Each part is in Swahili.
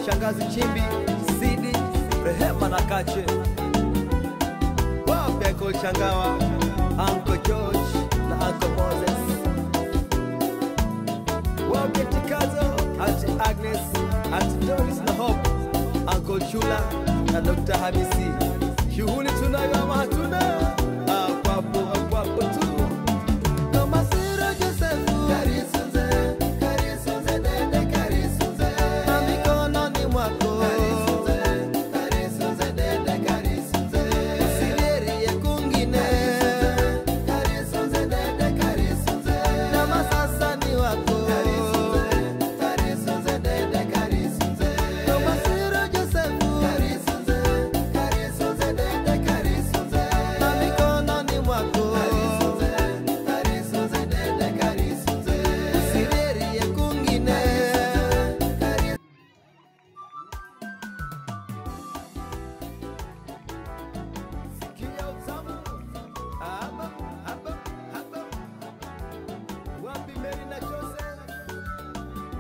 Shangazi Chimbi, Sidi, Rehema na Kache. Wapi Uncle Changawa, Uncle George na Uncle Moses. Wapi Tikazo, Auntie Agnes, Auntie Doris na Hope, Uncle Chula na Dr. Hamisi. Shughuli tunayo ama hatuna? Akwapo tu. Kama Siro Josefu, Karisunze, Karisunze dede Karisunze. Mikono ni mwako, Karisunze, Karisunze dede Karisunze. Usileri ya kungine, Karisunze dede Karisunze. Na masasa ni wako, Karisunze, Karisunze dede Karisunze. Kama Siro Josefu, Karisunze, Karisunze dede Karisunze. Mikono ni mwako, Karisunze, Karisunze dede Karisunze. Usileri ya kungine, sikia utamu. Aba, aba, aba. Wapi Mary na Jose?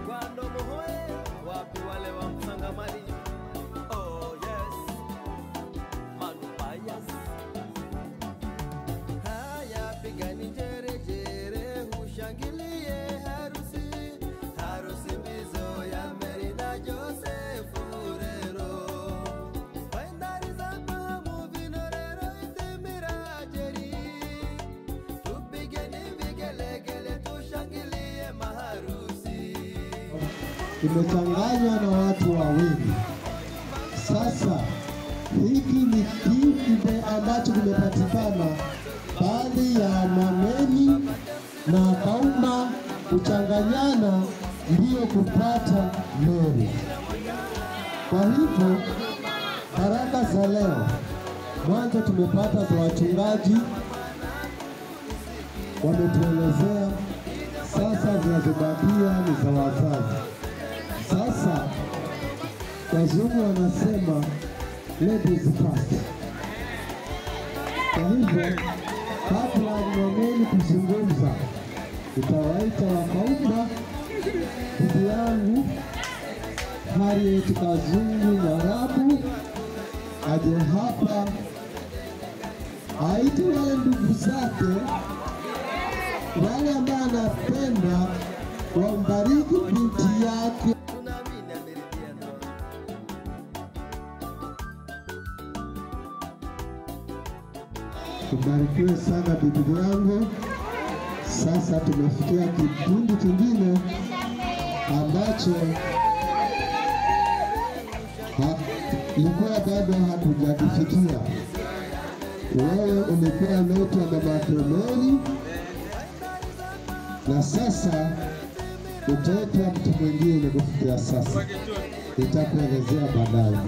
Kwando Mohoe? Wapi wale wa Msangamani? Oh yes, Manu Bias. Haya pigani jere jere, ushangilie harusi, harusi mbizo ya Mary na Jose Furero. Waendari za pamu vinorero itimira jeri, tupigeni vigelegele tushangilie maharusi. Imechanganywa na watu wawili. Sasa hiki ni kile ambacho kimepatikana baadhi ya Mameni na Kauma kuchanganyana ndio kupata Mary. Kwa hivyo baraka za leo, mwanzo tumepata za wachungaji wametuelezea, sasa zinazobakia ni za wazazi. Sasa wazungu wanasema ladies first. Kwa hivyo kabla ya Mameni kuzungumza, nitawaita Wakauma, bibi yangu Harriet Kazungu Mwarabu aje hapa aite wale ndugu zake wale ambao anapenda wambariki binti yake. Ubarikiwe sana bibi yangu. Sasa tumefikia kipindi kingine ambacho ilikuwa bado hatujakifikia. Wewe umekuwa unaitwa Mama Mary, na sasa utaitwa mtu mwingine kufikia sasa. Nitakuelezea baadaye.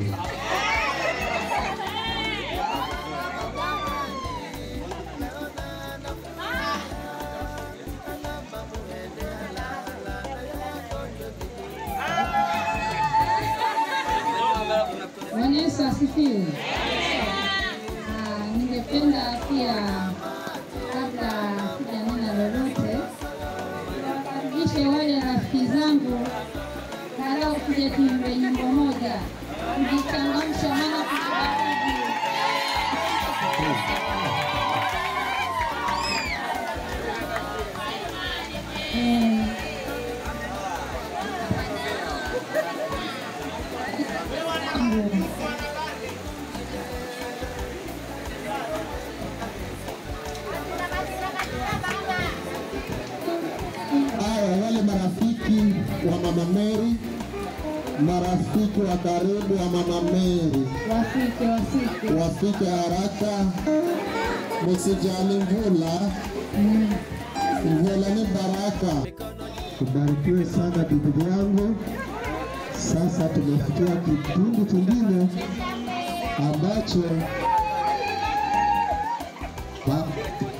Yesu asifiwe. Ningependa pia kabla sijanena lolote wakaribishe wale rafiki zangu walau kuja tuimbe nyimbo moja kujichangamsha, maana wale marafiki wa Mama Mary, marafiki wa karibu wa Mama Mary, wafike haraka, msijali mvula ni baraka. Ubarikiwe sana bibi yangu. Sasa tumefikia kipindi kingine ambacho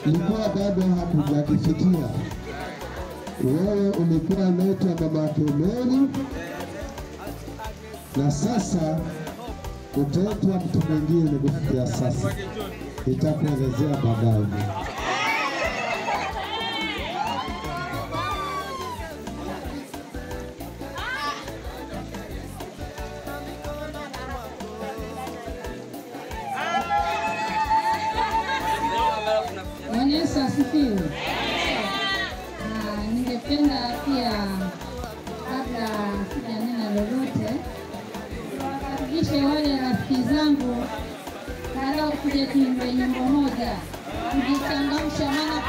ilikuwa bado hatujakifikia. Wewe umekuwa unaitwa Mama Mary, na sasa utaitwa mtu mwingine kufikia sasa. Nitakuelezea baadaye. Yesu asifiwe. Ningependa pia kabla sijanena lolote wakaribishe wale rafiki zangu walau kuja tuimbe nyimbo moja kujichangamsha, maana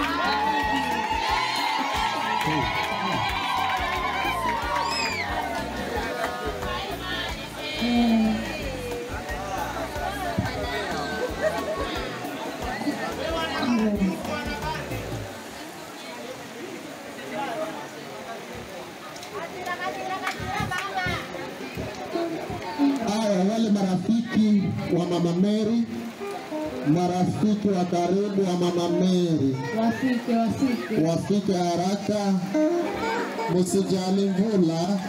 wale marafiki wa Mama Mary, marafiki wa karibu wa Mama Mary, wafike haraka, msijali mvula.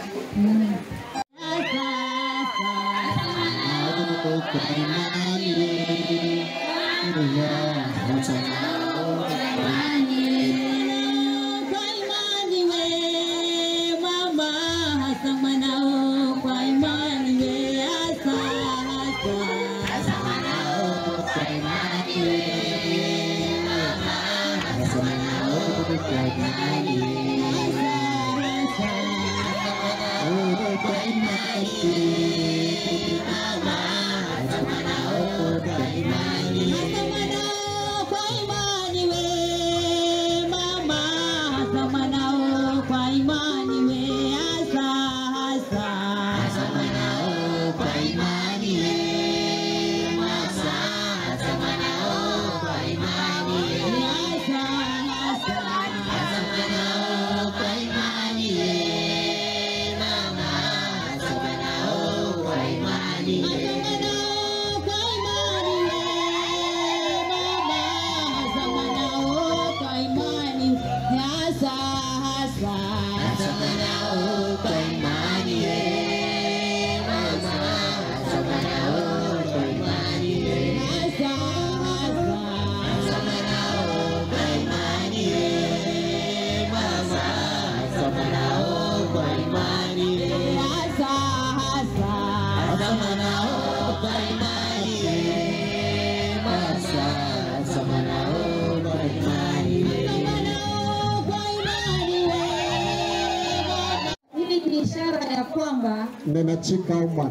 ishara ya kwamba nena chikauma.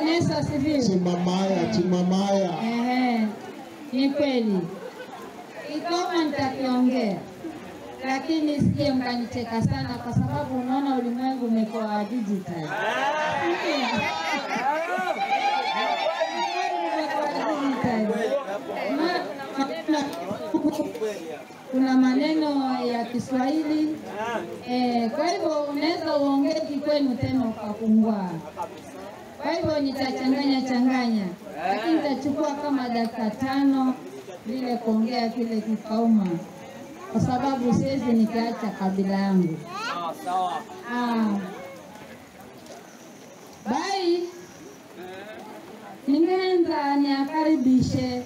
Yesu asifiwe. Chimamaya. Ni kweli. Ikauma nitakiongea. Lakini sije mkanicheka sana kwa sababu unaona ulimwengu umekuwa digital. Kuna maneno ya Kiswahili. Kwa hivyo unaweza uongee kikwenu tena ukapungua. Kwa hivyo nitachanganya. Lakini nitachukua kama dakika 5 vile kuongea kile kikauma. Kwa sababu siwezi nikaacha kabila yangu. Sawa. Bai. Ningeanza niakaribishe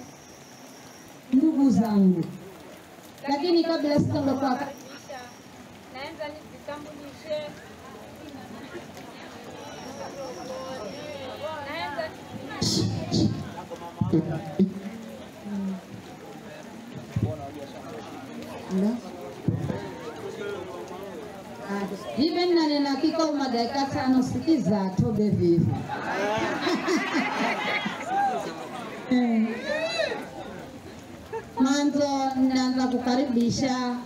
ndugu zangu. Lakini kabla sijaondoka naanza nijitambulishe. Hivi nina kikauma dakika 5 sikiza tobe vivi. Mwanzo naanza kukaribisha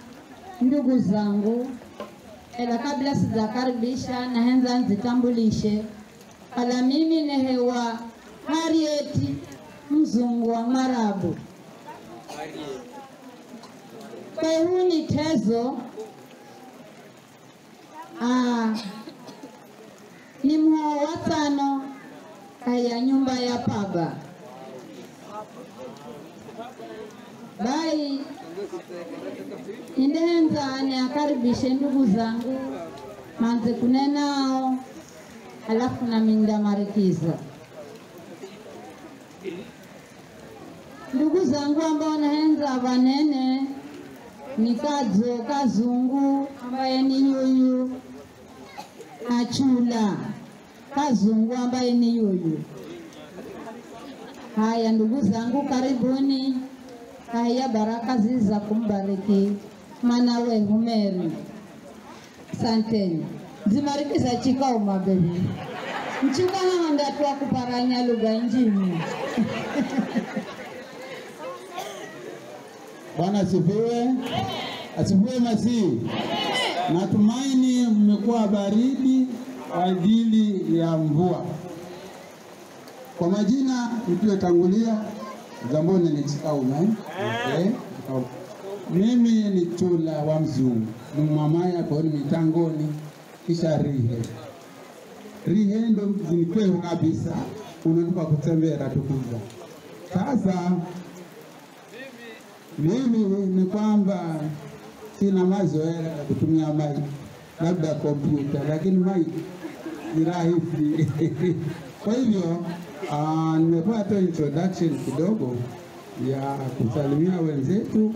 ndugu zangu. Kabla sijakaribisha naanza nijitambulishe. Kala mimi nehewa Harriet mzungu wa Marabu. Kwa huu ni tezo ni mho wa 5 kaya nyumba ya Paba. Bai indenza ni akaribishe ndugu zangu manze kunenao alafu na minda marikiza. Ndugu zangu ambao naenza vanene ni Kadzo Kazungu ambaye ni yuyu, Achula Kazungu ambaye ni yuyu. Haya ndugu zangu karibuni. Haya baraka ziza kumbariki Manawe Humeri. Asanteni. Zimarikiza chikauma baby. Mchunga handa tu kuparanya lugha injini. Bwana asifiwe. Asifiwe Masihi. Natumaini mmekuwa baridi kwa ajili ya mvua. Kwa majina niliyotangulia Zamboni ni Chikauma. Mimi ni Chula wa Mzungu. Mwamaya kwa ni mitangoni kisha Rihe ndo zinipeo kabisa. Unanipa kutembea tukuza. Sasa mimi ni kwamba sina mazoea ya kutumia mic, labda kompyuta, lakini mic ni rahisi. Kwa hivyo nimepata introduction kidogo ya kusalimia wenzetu,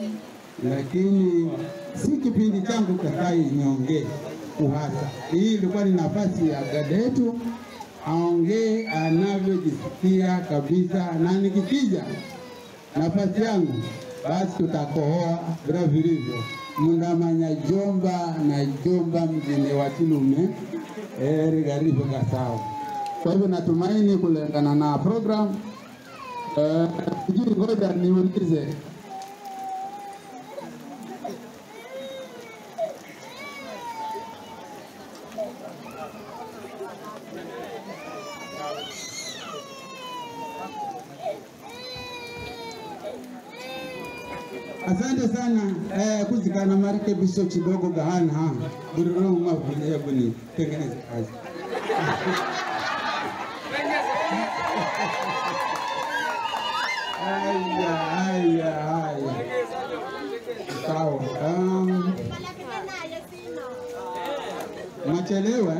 lakini si kipindi changu kakai niongee uhasa. Hii ilikuwa ni nafasi ya dada yetu aongee anavyojisikia kabisa, na nikikija nafasi yangu basi tutakohoa bila vilivyo. Mundamanya jomba na jomba mjini wa Chilume rigaribu Kasao. Kwa hivyo natumaini kulingana na program ngoja niulize asante sana kuzikana marekebisho kidogo gahana bururu mavule buni tengeneza kazi. Haya. Sawa. Machelewa?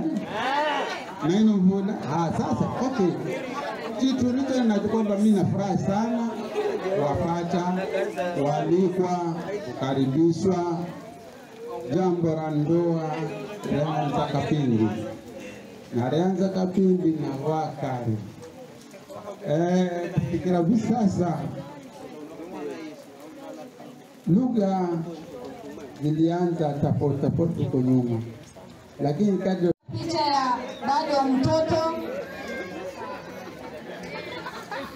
Naino mvula? Sasa okay. Kitu nito na kwamba mimi nafurahi sana wapata walikwa kukaribishwa jambo la ndoa Ryanza Kapindi na Ryanza Kapindi na Wakari. Fikira bisasa lugha zilianza tofauti huko nyuma, lakini kadri picha ya bado mtoto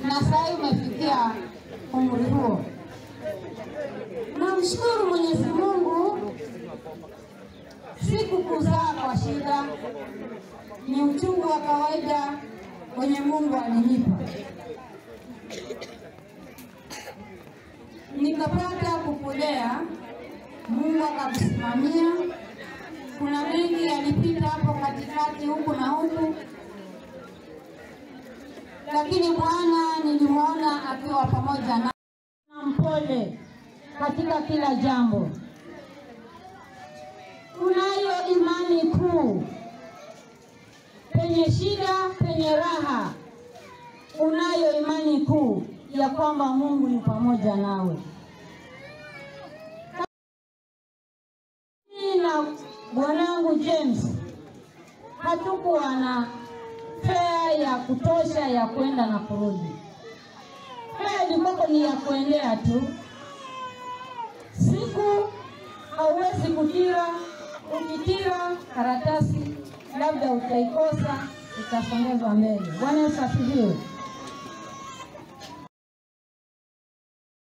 na sasa umefikia umri huo. Namshukuru Mwenyezi Mungu, sikukuzaa kwa shida, ni uchungu wa kawaida wenye Mungu alinipa. Nikapata kukulea, Mungu akakusimamia. Kuna mengi yalipita hapo katikati huku na huku, lakini Bwana nilimwona akiwa pamoja na mpole katika kila jambo. Unayo imani kuu, penye shida, penye raha, unayo imani kuu ya kwamba Mungu ni pamoja nawe. Na bwanangu James hatukuwa na fare ya kutosha ya kwenda na kurudi. Fare ilikuwa ni ya kuendea tu. Siku hauwezi kutira, ukitira karatasi labda utaikosa, itasongezwa mbele. Bwana asifiwe.